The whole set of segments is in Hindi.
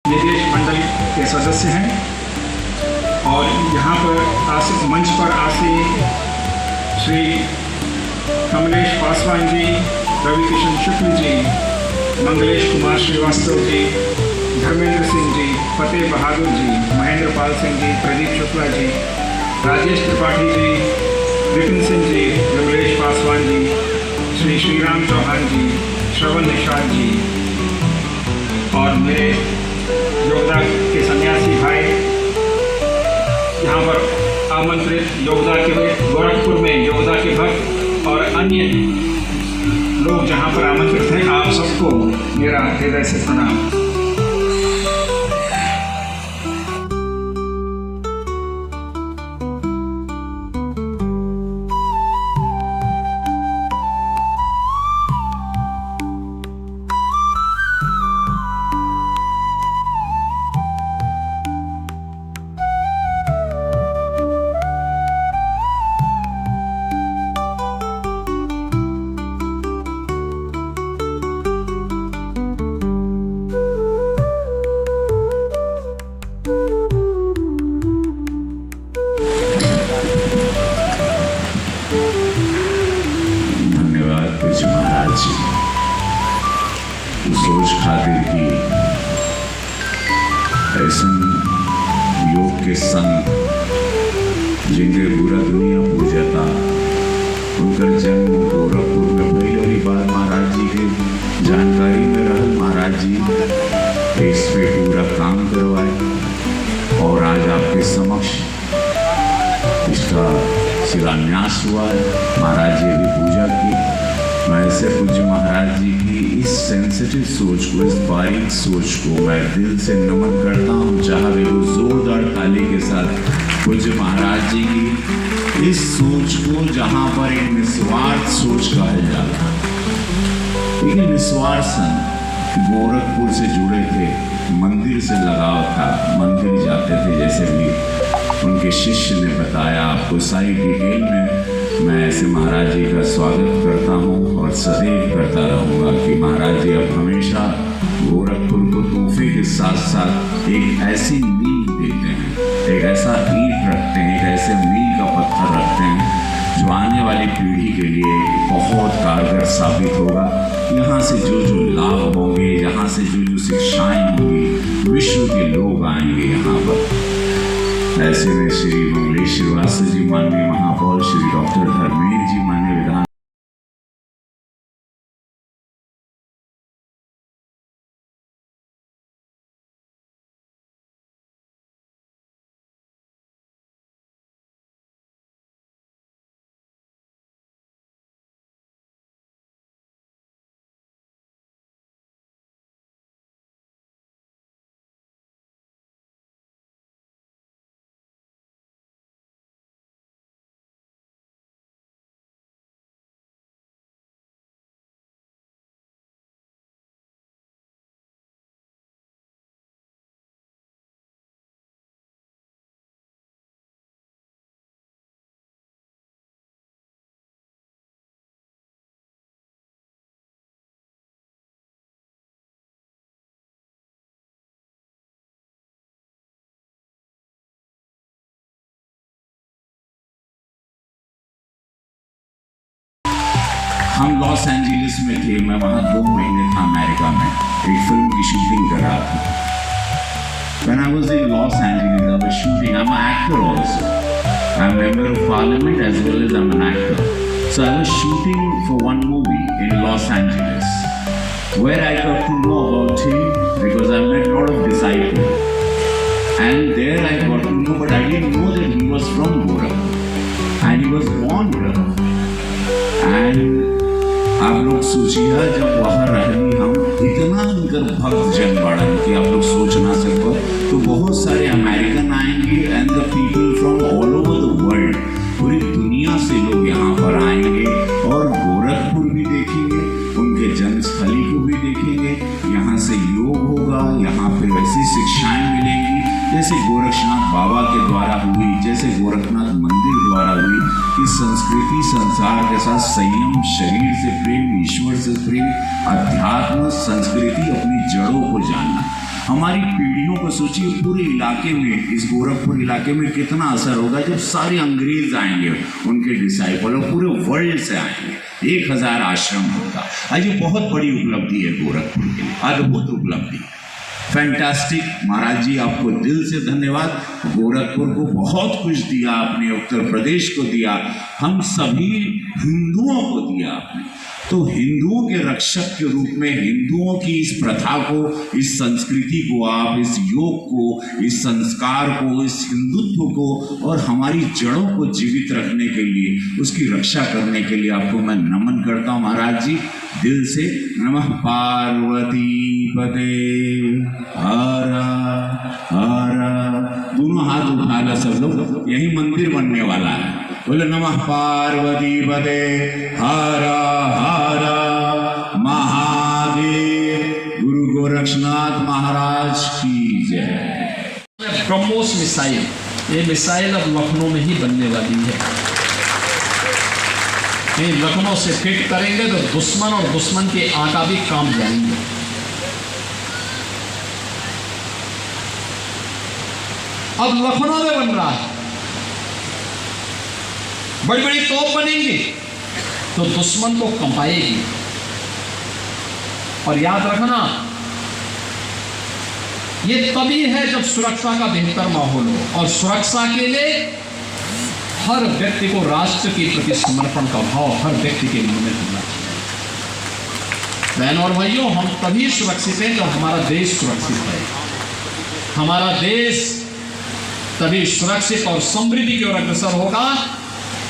निदेश मंडल के सदस्य हैं और यहाँ पर मंच पर आसीन श्री कमलेश पासवान जी, रवि किशन शुक्ल जी, मंगलेश कुमार श्रीवास्तव जी, धर्मेंद्र सिंह जी, फतेह बहादुर जी, महेंद्र पाल सिंह जी, प्रदीप शुक्ला जी, राजेश त्रिपाठी जी, विपिन सिंह जी, विमलेश पासवान जी, श्री श्रीराम चौहान जी, श्रवण निषाद जी और मेरे योगदा के सन्यासी भाई यहाँ पर आमंत्रित योगदा के गोरखपुर में योगदा के भक्त और अन्य लोग जहाँ पर आमंत्रित हैं, आप सबको मेरा हृदय से प्रणाम। सोच खातिर की ऐसा योग के संग जिनके पूरा दुनिया पूजता उनकर जन्म गोरखपुर में भइल और बात महाराज जी के जानकारी में रहल। महाराज जी इस पे पूरा काम करवाए और आज आपके समक्ष इसका शिलान्यास हुआ है। महाराज जी भी पूजा की। मैं ऐसे पूज्य महाराज जी की इस सेंसिटिव सोच को, इस बारीक सोच को मैं दिल से नमन करता हूँ। चाहे वो जोरदार ताली के साथ पूज्य महाराज जी की इस सोच को, जहाँ पर एक निस्वार्थ सोच कहा जाता है। लेकिन निस्वार्थ संत गोरखपुर से जुड़े थे, मंदिर से लगाव था, मंदिर जाते थे। जैसे भी उनके शिष्य ने बताया आपको सारी डिटेल में मैं ऐसे महाराज जी का स्वागत करता हूँ और सदैव करता रहूँगा कि महाराज जी अब हमेशा गोरखपुर को तोहफे के साथ साथ एक ऐसी नींव देते हैं, एक ऐसा ईंट रखते हैं, एक ऐसे मील का पत्थर रखते हैं जो आने वाली पीढ़ी के लिए बहुत कारगर साबित होगा। यहाँ से जो जो लाभ होंगे, यहाँ से जो जो शिक्षाएँ होंगी, विश्व के लोग आएंगे यहाँ पर। ऐसे में श्री मंगलेश श्रीवास्तव जी, माननीय महापौर श्री डॉक्टर धर्मेंद्र जी, माननीय विधान हम लॉस एंजलिस में थे। मैं वहाँ 2 महीने था अमेरिका में, एक फिल्म की शूटिंग कर रहा था। When I was in Los Angeles, I was shooting. I'm an actor also. I'm a member of parliament as well as I'm an actor. So I was shooting for one movie in Los Angeles, where I got to know about him because I met a lot of disciples. And there I got to know, but I didn't know that he was from Gorakhpur and he was born here. And आप लोग सोचिए जब वहाँ रहनी हम इतना उनकर भक्त जन बाड़न कि आप लोग सोच ना सको, तो बहुत सारे अमेरिकन आएंगे and the people from all over the world, पूरी दुनिया से लोग यहाँ पर आएंगे और गोरखपुर भी देखेंगे, उनके जन्मस्थली को भी देखेंगे। यहाँ से योग होगा, यहाँ पे वैसी शिक्षाएं मिलेंगी जैसे गोरक्षनाथ बाबा के द्वारा हुई, जैसे गोरखनाथ मंदिर द्वारा हुई कि संस्कृति संसार के साथ संयम, शरीर से प्रेम, ईश्वर से प्रेम, अध्यात्म, संस्कृति, अपनी जड़ों को जानना। हमारी पीढ़ियों को सोचिए, पूरे इलाके में, इस गोरखपुर इलाके में कितना असर होगा जब सारे अंग्रेज आएंगे, उनके डिसाइपल, और पूरे वर्ल्ड से आएंगे। 1000 आश्रम होगा। आज ये बहुत बड़ी उपलब्धि है गोरखपुर के लिए, अद्भुत उपलब्धि, फैंटास्टिक। महाराज जी आपको दिल से धन्यवाद। गोरखपुर को बहुत कुछ दिया आपने, उत्तर प्रदेश को दिया, हम सभी हिंदुओं को दिया आपने। तो हिंदुओं के रक्षक के रूप में हिंदुओं की इस प्रथा को, इस संस्कृति को आप, इस योग को, इस संस्कार को, इस हिंदुत्व को और हमारी जड़ों को जीवित रखने के लिए, उसकी रक्षा करने के लिए आपको मैं नमन करता हूँ महाराज जी, दिल से। नमः पार्वती पते हर हर। दोनों हाथ उठा लो सब लोग, यही मंदिर बनने वाला है। बोले नमः पार्वती पते हर हर महादेव। गुरु गोरक्षनाथ महाराज की जय। ब्रह्मोस मिसाइल, ये मिसाइल अब लखनऊ में ही बनने वाली है। ये लखनऊ से फिट करेंगे तो दुश्मन और दुश्मन के आटा भी काम जाएंगे। अब लखनऊ में बन रहा है, बड़ी बड़ी तोप बनेंगी तो दुश्मन को कंपाएगी। और याद रखना, ये तभी है जब सुरक्षा का बेहतर माहौल हो, और सुरक्षा के लिए हर व्यक्ति को राष्ट्र के प्रति समर्पण का भाव हर व्यक्ति के मन में होना चाहिए। बहनों और भाइयों, हम तभी सुरक्षित हैं जब हमारा देश सुरक्षित है। हमारा देश तभी सुरक्षित और समृद्धि की ओर अग्रसर होगा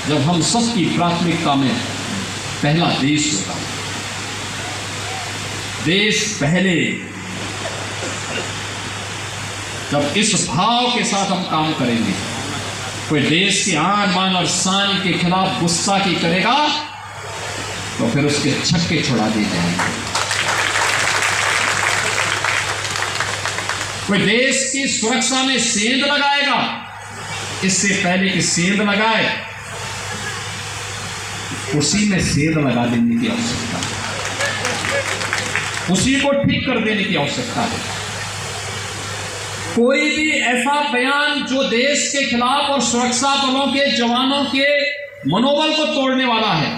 जब हम सबकी प्राथमिकता में पहला देश होगा। देश पहले। जब इस भाव के साथ हम काम करेंगे, कोई देश की आन बान और शान के खिलाफ गुस्सा की करेगा तो फिर उसके छक्के छुड़ा दिए जाएंगे। कोई देश की सुरक्षा में सेंध लगाएगा, इससे पहले कि सेंध लगाए उसी में सेंध लगा देने की आवश्यकता है, उसी को ठीक कर देने की आवश्यकता है। कोई भी ऐसा बयान जो देश के खिलाफ और सुरक्षा बलों के जवानों के मनोबल को तोड़ने वाला है,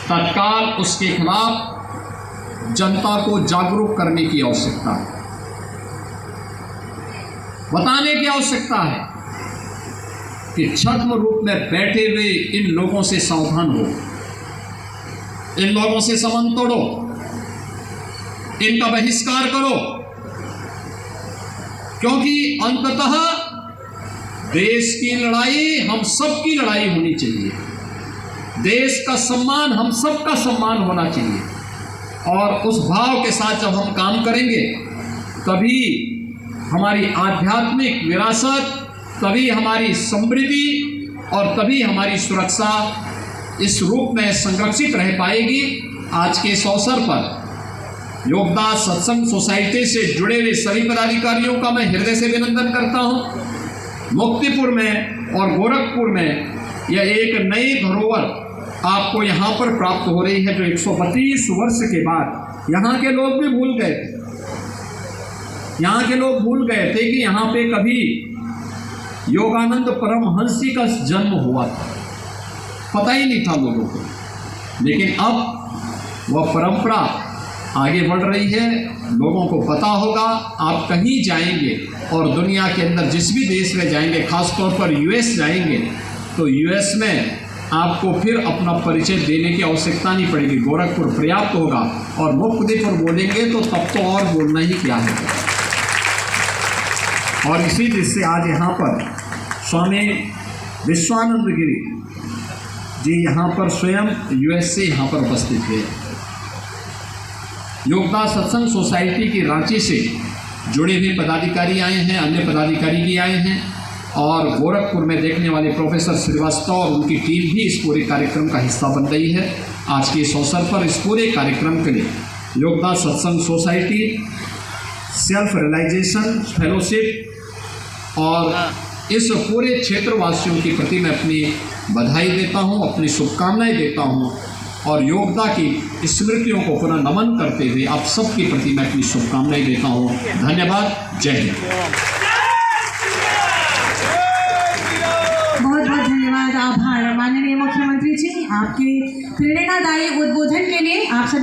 तत्काल उसके खिलाफ जनता को जागरूक करने की आवश्यकता है, बताने की आवश्यकता है कि छद्म रूप में बैठे हुए इन लोगों से सावधान हो, इन लोगों से संबंध तोड़ो, इनका बहिष्कार करो, क्योंकि अंततः देश की लड़ाई हम सबकी लड़ाई होनी चाहिए। देश का सम्मान हम सबका सम्मान होना चाहिए। और उस भाव के साथ जब हम काम करेंगे तभी हमारी आध्यात्मिक विरासत, तभी हमारी समृद्धि और तभी हमारी सुरक्षा इस रूप में संरक्षित रह पाएगी। आज के इस अवसर पर योगदास सत्संग सोसाइटी से जुड़े हुए सभी पदाधिकारियों का मैं हृदय से अभिनंदन करता हूं। मुक्तिपुर में और गोरखपुर में यह एक नई धरोहर आपको यहाँ पर प्राप्त हो रही है, जो 132 वर्ष के बाद यहाँ के लोग भी भूल गए थे। यहाँ के लोग भूल गए थे कि यहाँ पे कभी योगानंद परमहंस जी का जन्म हुआ था, पता ही नहीं था लोगों को। लेकिन अब वह परंपरा आगे बढ़ रही है, लोगों को पता होगा। आप कहीं जाएंगे और दुनिया के अंदर जिस भी देश में जाएंगे, खासतौर पर यूएस जाएंगे, तो यूएस में आपको फिर अपना परिचय देने की आवश्यकता नहीं पड़ेगी। गोरखपुर पर्याप्त होगा। और मुक्तिपुर बोलेंगे तो तब तो और बोलना ही क्या है। और इसी दृष्टि से आज यहाँ पर स्वामी विश्वानंद गिरी जी यहाँ पर स्वयं यूएस से यहाँ पर उपस्थित है। योगदास सत्संग सोसाइटी की रांची से जुड़े हुए पदाधिकारी आए हैं, अन्य पदाधिकारी भी आए हैं, और गोरखपुर में देखने वाले प्रोफेसर श्रीवास्तव और उनकी टीम भी इस पूरे कार्यक्रम का हिस्सा बन रही है। आज के इस अवसर पर इस पूरे कार्यक्रम के लिए योगदास सत्संग सोसाइटी, सेल्फ रियलाइजेशन फेलोशिप और इस पूरे क्षेत्रवासियों के प्रति मैं अपनी बधाई देता हूं, अपनी शुभकामनाएं देता हूं। और योग्यता की स्मृतियों को पुनः नमन करते हुए आप सबके प्रति मैं अपनी शुभकामनाएं देता हूँ। धन्यवाद। जय हिंद। बहुत बहुत धन्यवाद, आभार माननीय मुख्यमंत्री जी, आपके प्रेरणादायी उद्बोधन के लिए। आप सभी